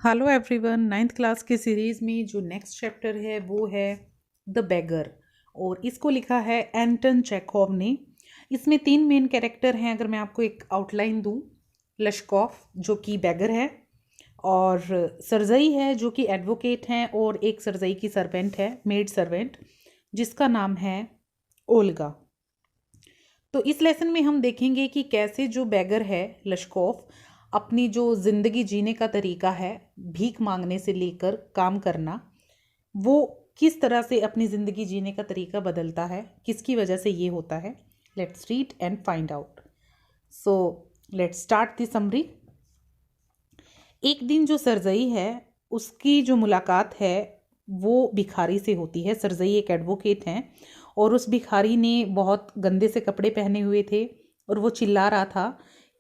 Hello everyone, ninth class के series में जो नेक्स्ट चैप्टर है वो है द बेगर। और इसको लिखा है एंटन चेखोव ने। इसमें 3 मेन कैरेक्टर हैं। अगर मैं आपको एक आउटलाइन दूं, लश्कोफ जो कि बेगर है, और सरजई है जो कि एडवोकेट हैं, और एक सरजई की सर्वेंट है, मेड सर्वेंट, जिसका नाम है ओल्गा। तो इस लेसन में हम देखेंगे कि कैसे जो बेगर है लश्कोफ अपनी जो ज़िंदगी जीने का तरीका है, भीख मांगने से लेकर काम करना, वो किस तरह से अपनी ज़िंदगी जीने का तरीका बदलता है, किसकी वजह से ये होता है। Let's read and find out. So let's start the summary. एक दिन जो सरजई है उसकी जो मुलाकात है वो भिखारी से होती है। सरजई एक एडवोकेट हैं और उस भिखारी ने बहुत गंदे से कपड़े पहने हुए थे और वो चिल्ला रहा था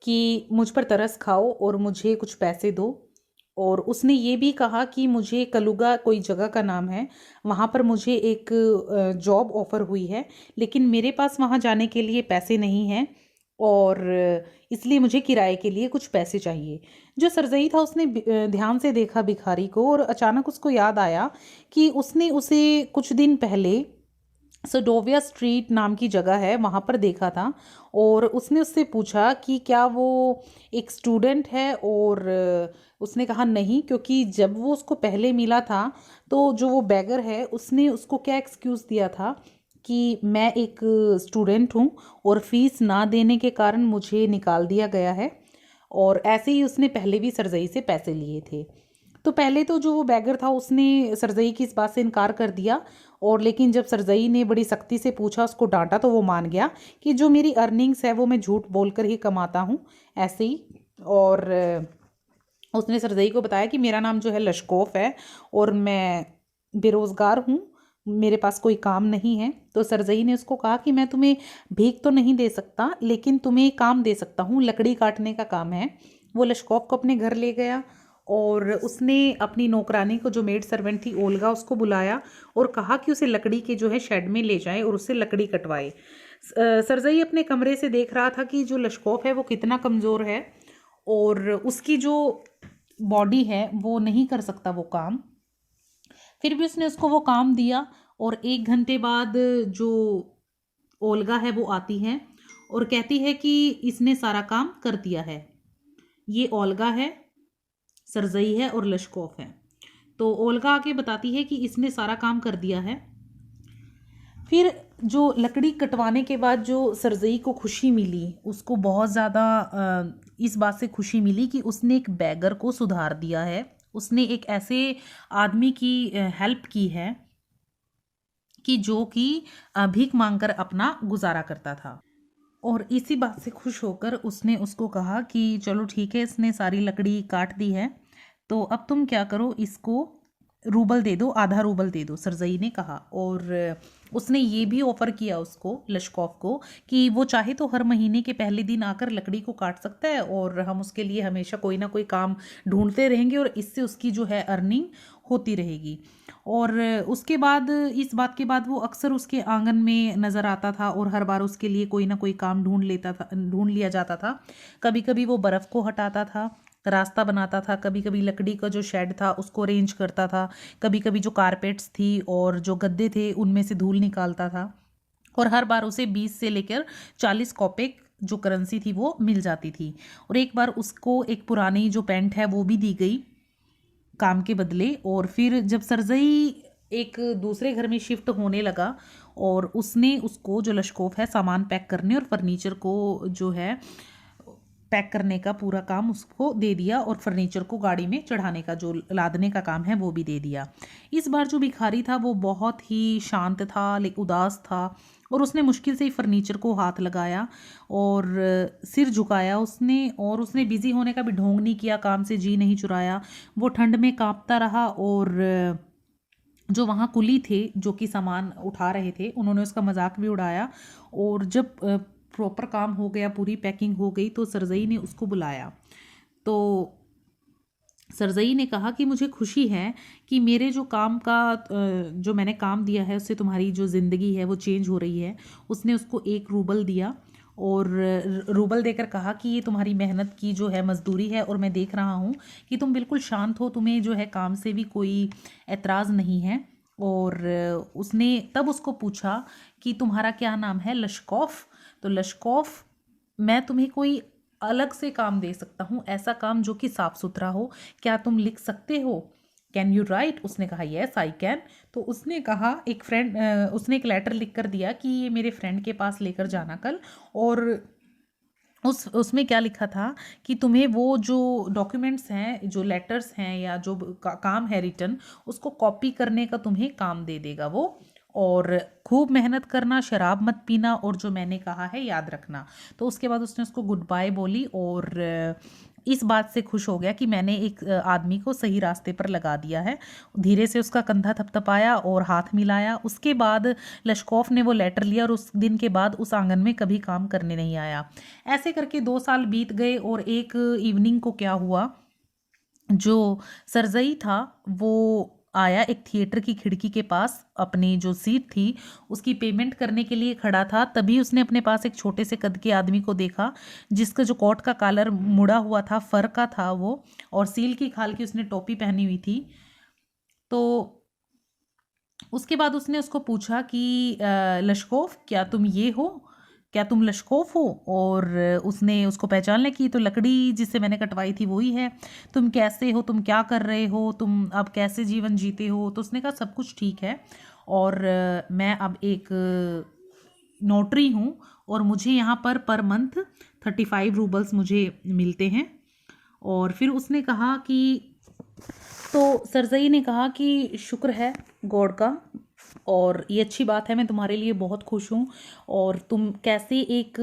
कि मुझ पर तरस खाओ और मुझे कुछ पैसे दो। और उसने ये भी कहा कि मुझे कलुगा कोई जगह का नाम है, वहाँ पर मुझे एक जॉब ऑफ़र हुई है, लेकिन मेरे पास वहाँ जाने के लिए पैसे नहीं हैं और इसलिए मुझे किराए के लिए कुछ पैसे चाहिए। जो सरजई था उसने ध्यान से देखा भिखारी को और अचानक उसको याद आया कि उसने उसे कुछ दिन पहले सडोविया स्ट्रीट नाम की जगह है वहाँ पर देखा था। और उसने उससे पूछा कि क्या वो एक स्टूडेंट है, और उसने कहा नहीं, क्योंकि जब वो उसको पहले मिला था तो जो वो बैगर है उसने उसको क्या एक्सक्यूज़ दिया था कि मैं एक स्टूडेंट हूँ और फीस ना देने के कारण मुझे निकाल दिया गया है। और ऐसे ही उसने पहले भी सरजई से पैसे लिए थे। तो पहले तो जो वो बैगर था उसने सरजई की इस बात से इनकार कर दिया, और लेकिन जब सरजई ने बड़ी सख्ती से पूछा, उसको डांटा, तो वो मान गया कि जो मेरी अर्निंग्स है वो मैं झूठ बोलकर ही कमाता हूँ, ऐसे ही। और उसने सरजई को बताया कि मेरा नाम जो है लश्कोफ है और मैं बेरोज़गार हूँ, मेरे पास कोई काम नहीं है। तो सरजई ने उसको कहा कि मैं तुम्हें भीख तो नहीं दे सकता, लेकिन तुम्हें काम दे सकता हूँ, लकड़ी काटने का काम है। वो लश्कोफ को अपने घर ले गया और उसने अपनी नौकरानी को, जो मेड सर्वेंट थी ओल्गा, उसको बुलाया और कहा कि उसे लकड़ी के जो है शेड में ले जाए और उससे लकड़ी कटवाए। सरजई अपने कमरे से देख रहा था कि जो लश्कोफ है वो कितना कमज़ोर है और उसकी जो बॉडी है वो नहीं कर सकता वो काम। फिर भी उसने उसको वो काम दिया और 1 घंटे बाद जो ओल्गा है वो आती है और कहती है कि इसने सारा काम कर दिया है। ये ओल्गा है, सरजई है और लश्कोफ है। तो ओल्गा आके बताती है कि इसने सारा काम कर दिया है। फिर जो लकड़ी कटवाने के बाद जो सरजई को खुशी मिली, उसको बहुत ज़्यादा इस बात से खुशी मिली कि उसने एक बैगर को सुधार दिया है, उसने एक ऐसे आदमी की हेल्प की है कि जो कि भीख मांगकर अपना गुजारा करता था। और इसी बात से खुश होकर उसने उसको कहा कि चलो ठीक है, इसने सारी लकड़ी काट दी है, तो अब तुम क्या करो, इसको रूबल दे दो, आधा रूबल दे दो, सरजई ने कहा। और उसने ये भी ऑफ़र किया उसको, लश्कोफ को, कि वो चाहे तो हर महीने के पहले दिन आकर लकड़ी को काट सकता है और हम उसके लिए हमेशा कोई ना कोई काम ढूंढते रहेंगे और इससे उसकी जो है अर्निंग होती रहेगी। और उसके बाद, इस बात के बाद, वो अक्सर उसके आंगन में नज़र आता था और हर बार उसके लिए कोई ना कोई काम ढूंढ लिया जाता था। कभी कभी वो बर्फ़ को हटाता था, रास्ता बनाता था, कभी कभी लकड़ी का जो शेड था उसको अरेंज करता था, कभी कभी जो कारपेट्स थी और जो गद्दे थे उनमें से धूल निकालता था। और हर बार उसे 20 से लेकर 40 कॉपेक जो करेंसी थी वो मिल जाती थी। और एक बार उसको एक पुरानी जो पेंट है वो भी दी गई काम के बदले। और फिर जब सरजई एक दूसरे घर में शिफ्ट होने लगा और उसने उसको, जो लश्कोफ है, सामान पैक करने और फर्नीचर को जो है पैक करने का पूरा काम उसको दे दिया और फर्नीचर को गाड़ी में चढ़ाने का, जो लादने का काम है, वो भी दे दिया। इस बार जो भिखारी था वो बहुत ही शांत था, लेकिन उदास था, और उसने मुश्किल से ही फर्नीचर को हाथ लगाया और सिर झुकाया उसने, और उसने बिजी होने का भी ढोंग नहीं किया, काम से जी नहीं चुराया। वो ठंड में कांपता रहा और जो वहाँ कुली थे जो कि सामान उठा रहे थे उन्होंने उसका मजाक भी उड़ाया। और जब प्रॉपर काम हो गया, पूरी पैकिंग हो गई, तो सरजई ने उसको बुलाया। तो सरजई ने कहा कि मुझे खुशी है कि मेरे जो काम का, जो मैंने काम दिया है उससे तुम्हारी जो ज़िंदगी है वो चेंज हो रही है। उसने उसको 1 रूबल दिया और रूबल देकर कहा कि ये तुम्हारी मेहनत की जो है मजदूरी है, और मैं देख रहा हूँ कि तुम बिल्कुल शांत हो, तुम्हें जो है काम से भी कोई एतराज़ नहीं है। और उसने तब उसको पूछा कि तुम्हारा क्या नाम है? लश्कोफ। तो लश्कोफ, मैं तुम्हें कोई अलग से काम दे सकता हूँ, ऐसा काम जो कि साफ सुथरा हो, क्या तुम लिख सकते हो? Can you right? उसने कहा यस आई कैन। तो उसने कहा उसने एक लेटर लिख कर दिया कि ये मेरे फ्रेंड के पास लेकर जाना कल। और उसमें क्या लिखा था कि तुम्हें वो जो डॉक्यूमेंट्स हैं, जो लेटर्स हैं, या जो काम है रिटर्न, उसको कॉपी करने का तुम्हें काम दे देगा वो। और खूब मेहनत करना, शराब मत पीना, और जो मैंने कहा है याद रखना। तो उसके बाद उसने उसको गुड बाय बोली, और इस बात से खुश हो गया कि मैंने एक आदमी को सही रास्ते पर लगा दिया है। धीरे से उसका कंधा थपथपाया और हाथ मिलाया। उसके बाद लश्कोफ ने वो लेटर लिया, और उस दिन के बाद उस आंगन में कभी काम करने नहीं आया। ऐसे करके 2 साल बीत गए, और एक इवनिंग को क्या हुआ, जो सरजई था वो आया एक थिएटर की खिड़की के पास, अपनी जो सीट थी उसकी पेमेंट करने के लिए खड़ा था। तभी उसने अपने पास एक छोटे से कद के आदमी को देखा, जिसका जो कोट का कॉलर मुड़ा हुआ था, फर का था वो, और सील की खाल की उसने टोपी पहनी हुई थी। तो उसके बाद उसने उसको पूछा कि लश्कोफ, क्या तुम ये हो? क्या तुम लश्कोफ हो? और उसने उसको पहचान लिया कि तो लकड़ी जिससे मैंने कटवाई थी वही है। तुम कैसे हो? तुम क्या कर रहे हो? तुम अब कैसे जीवन जीते हो? तो उसने कहा सब कुछ ठीक है, और मैं अब एक नोटरी हूँ, और मुझे यहाँ पर मंथ 35 रूबल्स मुझे मिलते हैं। और फिर उसने कहा कि, तो सरजई ने कहा कि शुक्र है गॉड का, और ये अच्छी बात है, मैं तुम्हारे लिए बहुत खुश हूँ। और तुम कैसे एक,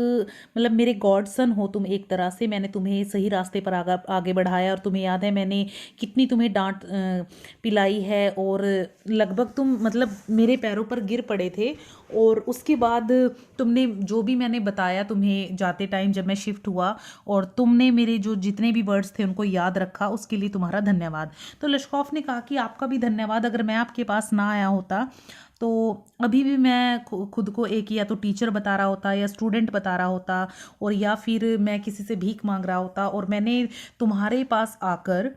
मतलब मेरे गॉड सन हो तुम एक तरह से। मैंने तुम्हें सही रास्ते पर आगे बढ़ाया, और तुम्हें याद है मैंने कितनी तुम्हें डांट पिलाई है, और लगभग तुम मतलब मेरे पैरों पर गिर पड़े थे। और उसके बाद तुमने जो भी मैंने बताया तुम्हें जाते टाइम जब मैं शिफ्ट हुआ, और तुमने मेरे जो जितने भी वर्ड्स थे उनको याद रखा, उसके लिए तुम्हारा धन्यवाद। तो लश्कोफ ने कहा कि आपका भी धन्यवाद। अगर मैं आपके पास ना आया होता तो अभी भी मैं खुद को एक या तो टीचर बता रहा होता, या स्टूडेंट बता रहा होता, और या फिर मैं किसी से भीख मांग रहा होता। और मैंने तुम्हारे पास आकर,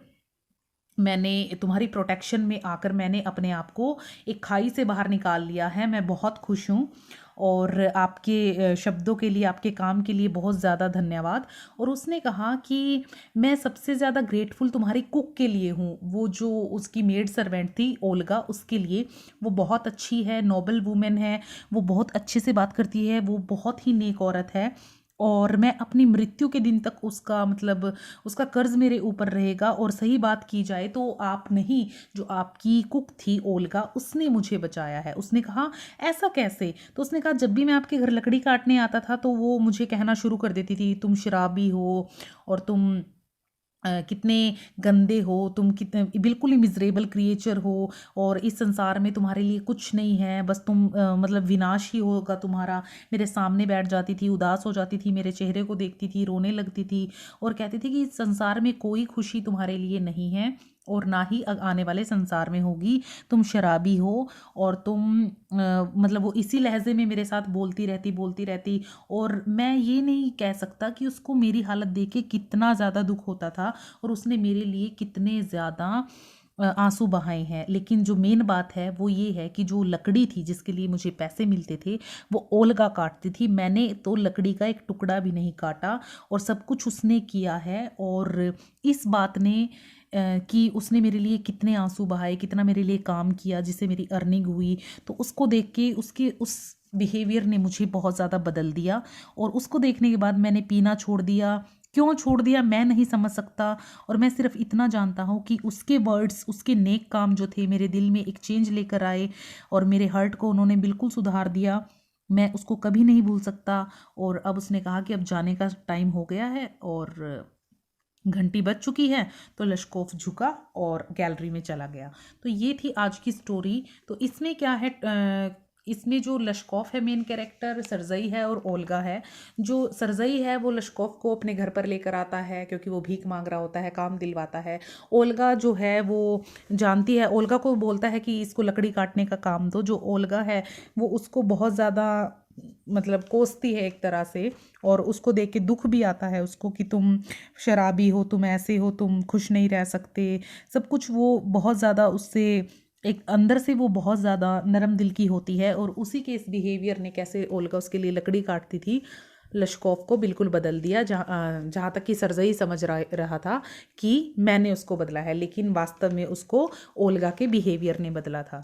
मैंने तुम्हारी प्रोटेक्शन में आकर मैंने अपने आप को एक खाई से बाहर निकाल लिया है। मैं बहुत खुश हूँ, और आपके शब्दों के लिए, आपके काम के लिए बहुत ज़्यादा धन्यवाद। और उसने कहा कि मैं सबसे ज़्यादा ग्रेटफुल तुम्हारी कुक के लिए हूँ। वो जो उसकी मेड सर्वेंट थी ओल्गा, उसके लिए। वो बहुत अच्छी है, नोबल वुमेन है, वो बहुत अच्छे से बात करती है, वो बहुत ही नेक औरत है। और मैं अपनी मृत्यु के दिन तक उसका, मतलब उसका कर्ज मेरे ऊपर रहेगा। और सही बात की जाए तो आप नहीं, जो आपकी कुक थी ओल्गा, उसने मुझे बचाया है। उसने कहा ऐसा कैसे? तो उसने कहा जब भी मैं आपके घर लकड़ी काटने आता था तो वो मुझे कहना शुरू कर देती थी, तुम शराबी हो, और तुम कितने गंदे हो, तुम कितने बिल्कुल ही मिजरेबल क्रिएचर हो, और इस संसार में तुम्हारे लिए कुछ नहीं है, बस तुम मतलब विनाश ही होगा तुम्हारा। मेरे सामने बैठ जाती थी, उदास हो जाती थी, मेरे चेहरे को देखती थी, रोने लगती थी, और कहती थी कि इस संसार में कोई खुशी तुम्हारे लिए नहीं है, और ना ही आने वाले संसार में होगी। तुम शराबी हो, और तुम मतलब वो इसी लहजे में मेरे साथ बोलती रहती। और मैं ये नहीं कह सकता कि उसको मेरी हालत देख के कितना ज़्यादा दुख होता था, और उसने मेरे लिए कितने ज़्यादा आंसू बहाए हैं। लेकिन जो मेन बात है वो ये है कि जो लकड़ी थी जिसके लिए मुझे पैसे मिलते थे, वो ओल्गा काटती थी। मैंने तो लकड़ी का एक टुकड़ा भी नहीं काटा, और सब कुछ उसने किया है। और इस बात ने कि उसने मेरे लिए कितने आंसू बहाए, कितना मेरे लिए काम किया, जिससे मेरी अर्निंग हुई, तो उसको देख के, उसके उस बिहेवियर ने मुझे बहुत ज़्यादा बदल दिया। और उसको देखने के बाद मैंने पीना छोड़ दिया। क्यों छोड़ दिया मैं नहीं समझ सकता, और मैं सिर्फ इतना जानता हूँ कि उसके वर्ड्स, उसके नेक काम जो थे, मेरे दिल में एक चेंज लेकर आए, और मेरे हर्ट को उन्होंने बिल्कुल सुधार दिया। मैं उसको कभी नहीं भूल सकता। और अब उसने कहा कि अब जाने का टाइम हो गया है, और घंटी बज चुकी है। तो लश्कोफ झुका और गैलरी में चला गया। तो ये थी आज की स्टोरी। तो इसमें क्या है, इसमें जो लश्कोफ है मेन कैरेक्टर, सरजई है और ओल्गा है। जो सरजई है वो लश्कोफ को अपने घर पर लेकर आता है, क्योंकि वो भीख मांग रहा होता है, काम दिलवाता है। ओल्गा जो है वो जानती है, ओल्गा को बोलता है कि इसको लकड़ी काटने का काम दो। जो ओल्गा है वो उसको बहुत ज़्यादा मतलब कोसती है एक तरह से, और उसको देख के दुख भी आता है उसको कि तुम शराबी हो, तुम ऐसे हो, तुम खुश नहीं रह सकते, सब कुछ। वो बहुत ज़्यादा उससे एक अंदर से वो बहुत ज़्यादा नरम दिल की होती है, और उसी के इस बिहेवियर ने कैसे ओल्गा उसके लिए लकड़ी काटती थी लश्कोव को बिल्कुल बदल दिया। जहाँ तक कि सरजई समझ रहा था कि मैंने उसको बदला है, लेकिन वास्तव में उसको ओल्गा के बिहेवियर ने बदला था।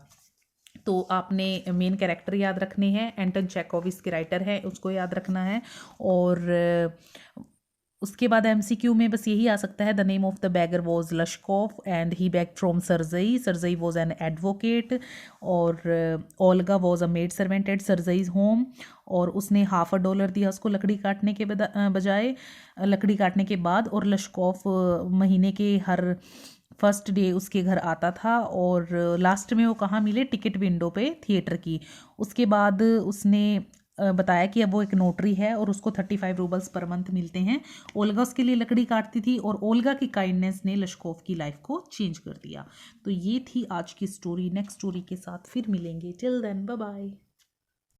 तो आपने मेन कैरेक्टर याद रखने हैं, एंटन चेकोव इसके राइटर है, उसको याद रखना है। और उसके बाद एमसीक्यू में बस यही आ सकता है, the name of the beggar was Lushkov and he begged from Sergei, Sergei was an advocate, और Olga was a maid servant at Sergei's home, और उसने $50 दिया उसको लकड़ी काटने के बजाय, लकड़ी काटने के बाद। और लश्कोव महीने के हर फर्स्ट डे उसके घर आता था, और लास्ट में वो कहाँ मिले, टिकट विंडो पे थिएटर की। उसके बाद उसने बताया कि अब वो एक नोटरी है और उसको 35 रूबल्स पर मंथ मिलते हैं। ओल्गा उसके लिए लकड़ी काटती थी, और ओल्गा की काइंडनेस ने लश्कोव की लाइफ को चेंज कर दिया। तो ये थी आज की स्टोरी। नेक्स्ट स्टोरी के साथ फिर मिलेंगे। Till then bye bye.